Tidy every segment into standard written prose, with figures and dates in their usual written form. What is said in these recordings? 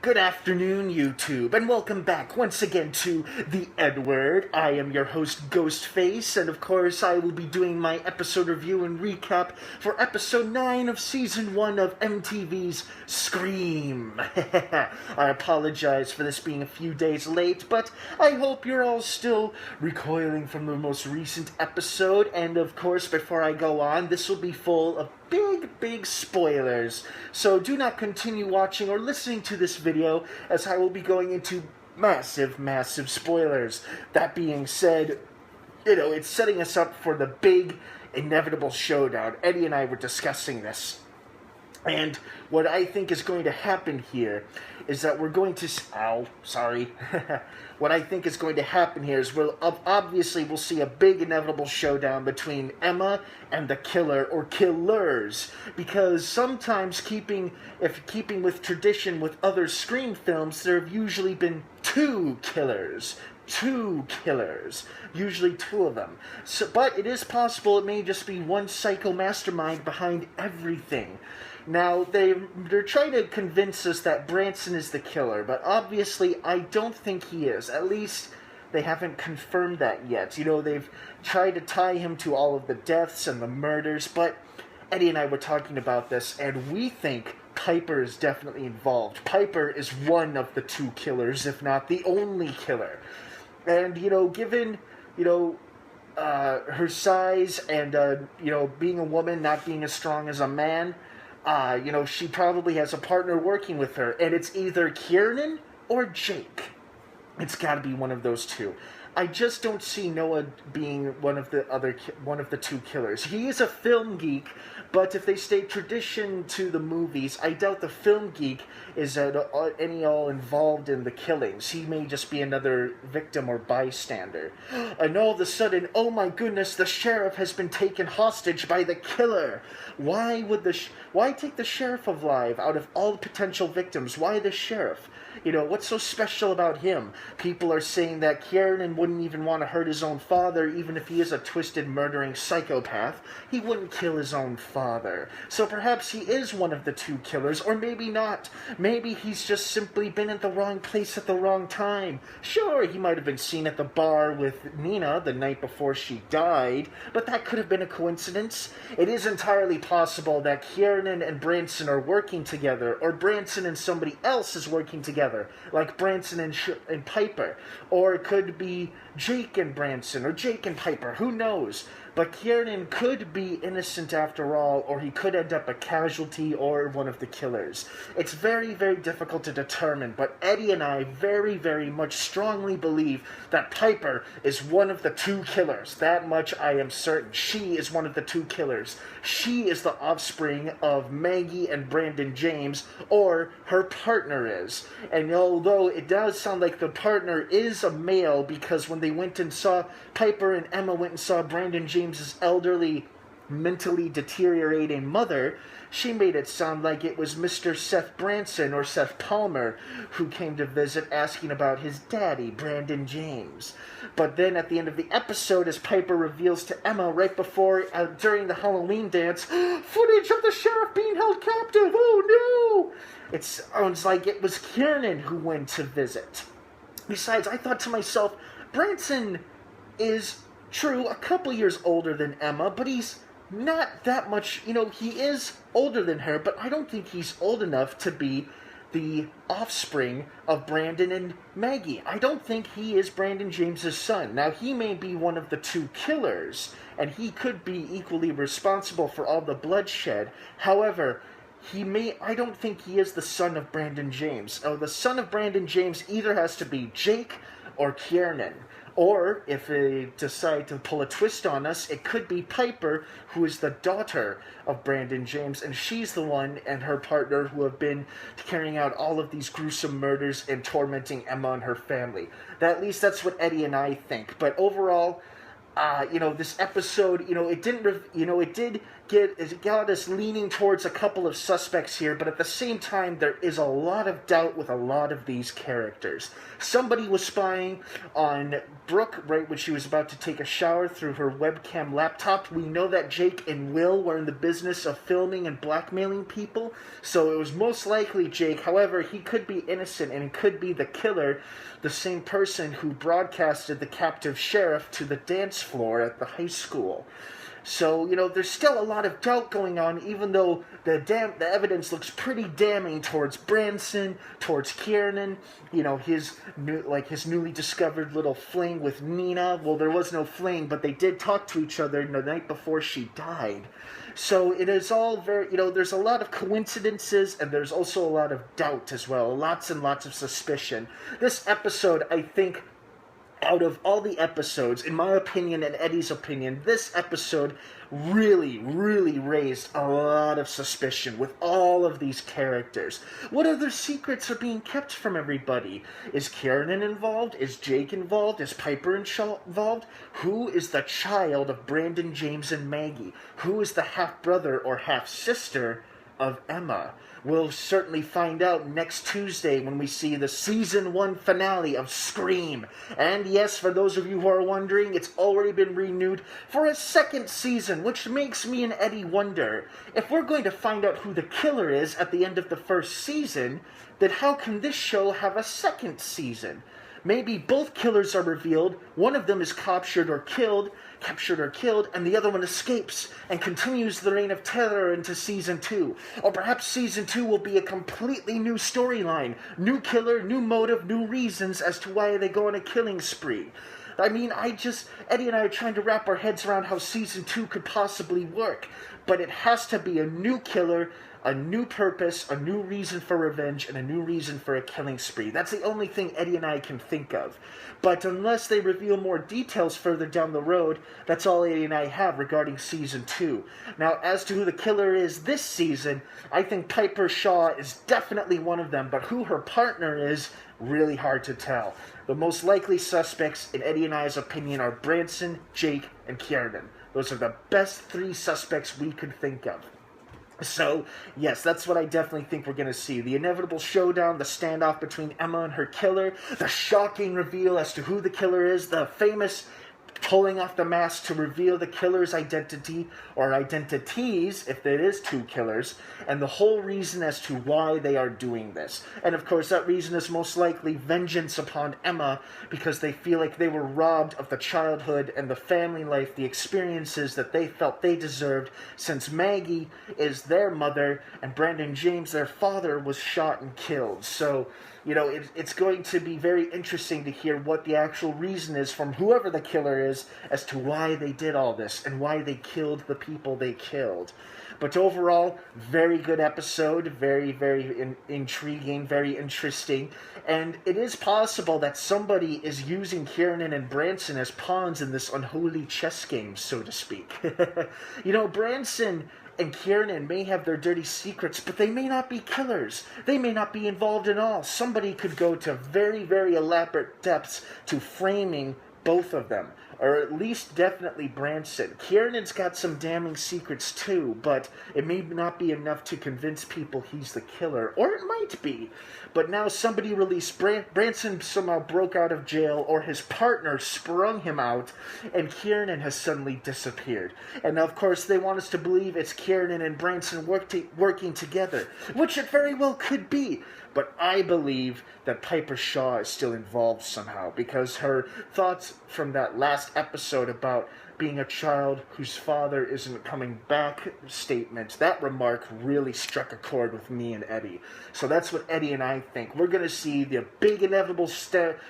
Good afternoon, YouTube, and welcome back once again to the EdWord. I am your host, Ghostface, and of course I will be doing my episode review and recap for episode 9 of season 1 of MTV's Scream. I apologize for this being a few days late, but I hope you're all still recoiling from the most recent episode, and of course, before I go on, this will be full of big spoilers, so do not continue watching or listening to this video as I will be going into massive spoilers. That being said, it's setting us up for the big inevitable showdown. Eddie and I were discussing this, and what I think is going to happen here is that we're going to... What I think is going to happen here is we'll see a big inevitable showdown between Emma and the killer or killers, because sometimes keeping with tradition with other Scream films, there have usually been two killers, usually two of them. But it is possible it may just be one psycho mastermind behind everything. Now, they're trying to convince us that Branson is the killer, but obviously I don't think he is. At least they haven't confirmed that yet. They've tried to tie him to all of the deaths and the murders, but Eddie and I were talking about this, and we think Piper is definitely involved. Piper is one of the two killers, if not the only killer. And, given, her size and, being a woman, not being as strong as a man, she probably has a partner working with her, and it's either Kiernan or Jake. It's got to be one of those two. I just don't see Noah being one of the two killers. He is a film geek, but if they stay tradition to the movies, I doubt the film geek is at all involved in the killings. He may just be another victim or bystander. And all of a sudden, oh my goodness, the sheriff has been taken hostage by the killer. Why take the sheriff alive out of all the potential victims? Why the sheriff? What's so special about him? People are saying that Kiernan wouldn't even want to hurt his own father, even if he is a twisted, murdering psychopath. He wouldn't kill his own father. So perhaps he is one of the two killers, or maybe not. Maybe he's just simply been at the wrong place at the wrong time. Sure, he might have been seen at the bar with Nina the night before she died, but that could have been a coincidence. It is entirely possible that Kiernan and Branson are working together, or Branson and somebody else is working together, like Branson and Piper. Or it could be Jake and Branson, or Jake and Piper, who knows? But Kiernan could be innocent after all, or he could end up a casualty or one of the killers. It's very difficult to determine, but Eddie and I very much strongly believe that Piper is one of the two killers. That much I am certain. She is one of the two killers. She is the offspring of Maggie and Brandon James, or her partner is. And although it does sound like the partner is a male, because when they went and saw Piper and Emma went and saw Brandon James's elderly, mentally deteriorating mother, she made it sound like it was Mr. Seth Branson or Seth Palmer who came to visit asking about his daddy, Brandon James. But then at the end of the episode, as Piper reveals to Emma right before, during the Halloween dance, footage of the sheriff being held captive, oh no! It sounds like it was Kiernan who went to visit. Besides, I thought to myself, Branson is, true, a couple years older than Emma, but he's not that much, he is older than her, but I don't think he's old enough to be the offspring of Brandon and Maggie. I don't think he is Brandon James's son. Now, he may be one of the two killers, and he could be equally responsible for all the bloodshed. However, I don't think he is the son of Brandon James. The son of Brandon James either has to be Jake or Kiernan. Or, if they decide to pull a twist on us, it could be Piper, who is the daughter of Brandon James, and she's the one and her partner who have been carrying out all of these gruesome murders and tormenting Emma and her family. At least that's what Eddie and I think. But overall, This episode, it didn't, it got us leaning towards a couple of suspects here, but at the same time, there is a lot of doubt with a lot of these characters. Somebody was spying on Brooke right when she was about to take a shower through her webcam laptop. We know that Jake and Will were in the business of filming and blackmailing people, so it was most likely Jake. However, he could be innocent and could be the killer, the same person who broadcasted the captive sheriff to the dance floor at the high school. So, there's still a lot of doubt going on, even though the evidence looks pretty damning towards Branson, towards Kiernan, his newly discovered little fling with Nina. Well, there was no fling, but they did talk to each other the night before she died. So it is all very, there's a lot of coincidences, and there's also a lot of doubt as well, lots and lots of suspicion. This episode, I think, out of all the episodes, in my opinion and Eddie's opinion, this episode really, really raised a lot of suspicion with all of these characters. What other secrets are being kept from everybody? Is Kiernan involved? Is Jake involved? Is Piper involved? Who is the child of Brandon, James, and Maggie? Who is the half-brother or half-sister of Emma? We'll certainly find out next Tuesday when we see the Season 1 finale of Scream. And yes, for those of you who are wondering, it's already been renewed for a second season, which makes me and Eddie wonder, if we're going to find out who the killer is at the end of the first season, then how can this show have a second season? Maybe both killers are revealed, one of them is captured or killed, and the other one escapes and continues the reign of terror into Season 2. Or perhaps Season 2 will be a completely new storyline, new killer, new motive, new reasons as to why they go on a killing spree. I mean, Eddie and I are trying to wrap our heads around how Season 2 could possibly work, but it has to be a new killer, a new purpose, a new reason for revenge, and a new reason for a killing spree. That's the only thing Eddie and I can think of. But unless they reveal more details further down the road, that's all Eddie and I have regarding Season 2. Now, as to who the killer is this season, I think Piper Shaw is definitely one of them, but who her partner is, really hard to tell. The most likely suspects, in Eddie and I's opinion, are Branson, Jake, and Kiernan. Those are the best three suspects we could think of. So, yes, that's what I definitely think we're going to see. The inevitable showdown, the standoff between Emma and her killer, the shocking reveal as to who the killer is, the famous pulling off the mask to reveal the killer's identity, or identities, if there is two killers, and the whole reason as to why they are doing this. And of course, that reason is most likely vengeance upon Emma, because they feel like they were robbed of the childhood and the family life, the experiences that they felt they deserved, since Maggie is their mother, and Brandon James, their father, was shot and killed. So, it's going to be very interesting to hear what the actual reason is from whoever the killer is as to why they did all this and why they killed the people they killed. But overall, very good episode, very, very intriguing, very interesting. And it is possible that somebody is using Kiernan and Branson as pawns in this unholy chess game, so to speak. Branson and Kiernan may have their dirty secrets, but they may not be killers. They may not be involved at all. Somebody could go to very, very elaborate depths to framing both of them, or at least definitely Branson. Kiernan's got some damning secrets too, but it may not be enough to convince people he's the killer, or it might be. But now somebody released Branson somehow broke out of jail, or his partner sprung him out, and Kiernan has suddenly disappeared. And now, of course, they want us to believe it's Kiernan and Branson working together, which it very well could be. But I believe that Piper Shaw is still involved somehow, because her thoughts from that last episode about being a child whose father isn't coming back statement, that remark really struck a chord with me and Eddie. So that's what Eddie and I think. We're going to see the big inevitable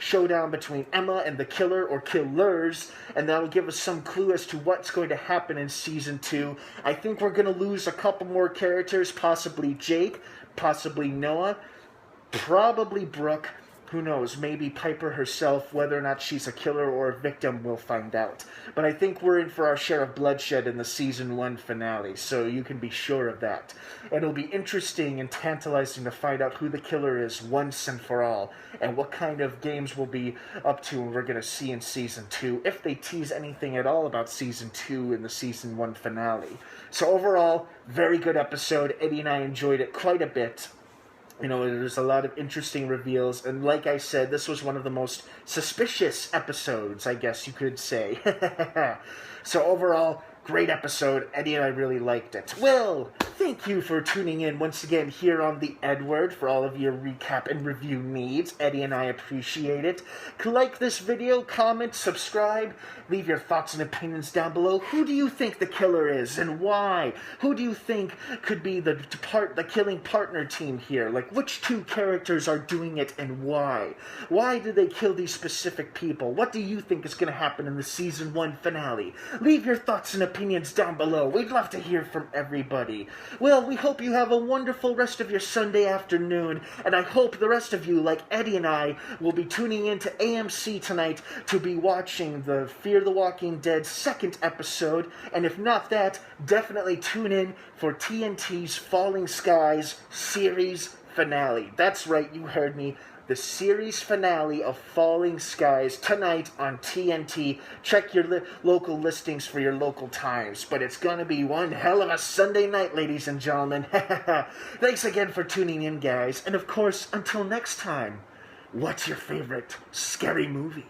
showdown between Emma and the killer or killers, and that'll give us some clue as to what's going to happen in Season 2. I think we're going to lose a couple more characters, possibly Jake, possibly Noah, probably Brooke. Who knows? Maybe Piper herself, whether or not she's a killer or a victim, we'll find out. But I think we're in for our share of bloodshed in the Season 1 finale, so you can be sure of that. And it'll be interesting and tantalizing to find out who the killer is once and for all, and what kind of games we'll be up to and we're going to see in Season 2, if they tease anything at all about Season 2 in the Season 1 finale. So overall, very good episode. Eddie and I enjoyed it quite a bit. You know, there's a lot of interesting reveals, and like I said, this was one of the most suspicious episodes, I guess you could say. So overall, great episode. Eddie and I really liked it. Well, thank you for tuning in once again here on the EdWord for all of your recap and review needs. Eddie and I appreciate it. Like this video, comment, subscribe, leave your thoughts and opinions down below. Who do you think the killer is and why? Who do you think could be the killing partner team here? Like, which two characters are doing it and why? Why did they kill these specific people? What do you think is going to happen in the Season 1 finale? Leave your thoughts and opinions down below. We'd love to hear from everybody. Well, we hope you have a wonderful rest of your Sunday afternoon, and I hope the rest of you, like Eddie and I, will be tuning in to AMC tonight to be watching the Fear the Walking Dead second episode, and if not that, definitely tune in for TNT's Falling Skies series finale. That's right, you heard me. The series finale of Falling Skies tonight on TNT. Check your local listings for your local times. But it's going to be one hell of a Sunday night, ladies and gentlemen. Thanks again for tuning in, guys. And of course, until next time, what's your favorite scary movie?